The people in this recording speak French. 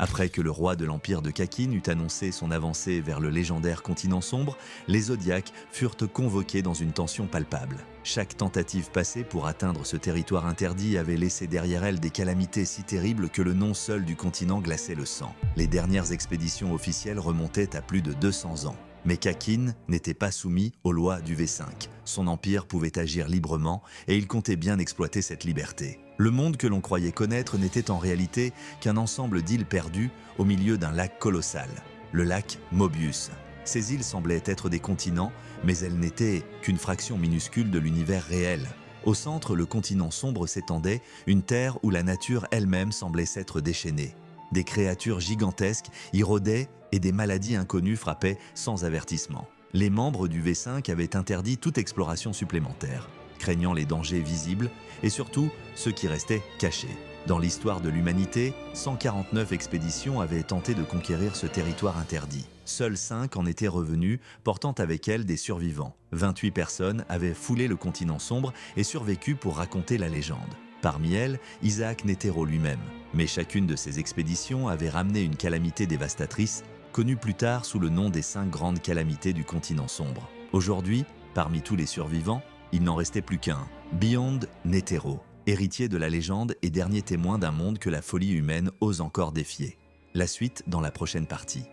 Après que le roi de l'Empire de Kakin eut annoncé son avancée vers le légendaire continent sombre, les Zodiacs furent convoqués dans une tension palpable. Chaque tentative passée pour atteindre ce territoire interdit avait laissé derrière elle des calamités si terribles que le nom seul du continent glaçait le sang. Les dernières expéditions officielles remontaient à plus de 200 ans. Mais Kakin n'était pas soumis aux lois du V5. Son empire pouvait agir librement et il comptait bien exploiter cette liberté. Le monde que l'on croyait connaître n'était en réalité qu'un ensemble d'îles perdues au milieu d'un lac colossal, le lac Mobius. Ces îles semblaient être des continents, mais elles n'étaient qu'une fraction minuscule de l'univers réel. Au centre, le continent sombre s'étendait, une terre où la nature elle-même semblait s'être déchaînée. Des créatures gigantesques y rôdaient et des maladies inconnues frappaient sans avertissement. Les membres du V5 avaient interdit toute exploration supplémentaire, craignant les dangers visibles et surtout ceux qui restaient cachés. Dans l'histoire de l'humanité, 149 expéditions avaient tenté de conquérir ce territoire interdit. Seules 5 en étaient revenues, portant avec elles des survivants. 28 personnes avaient foulé le continent sombre et survécu pour raconter la légende. Parmi elles, Isaac Netero lui-même. Mais chacune de ces expéditions avait ramené une calamité dévastatrice, connue plus tard sous le nom des 5 grandes calamités du continent sombre. Aujourd'hui, parmi tous les survivants, il n'en restait plus qu'un, Beyond Netero, héritier de la légende et dernier témoin d'un monde que la folie humaine ose encore défier. La suite dans la prochaine partie.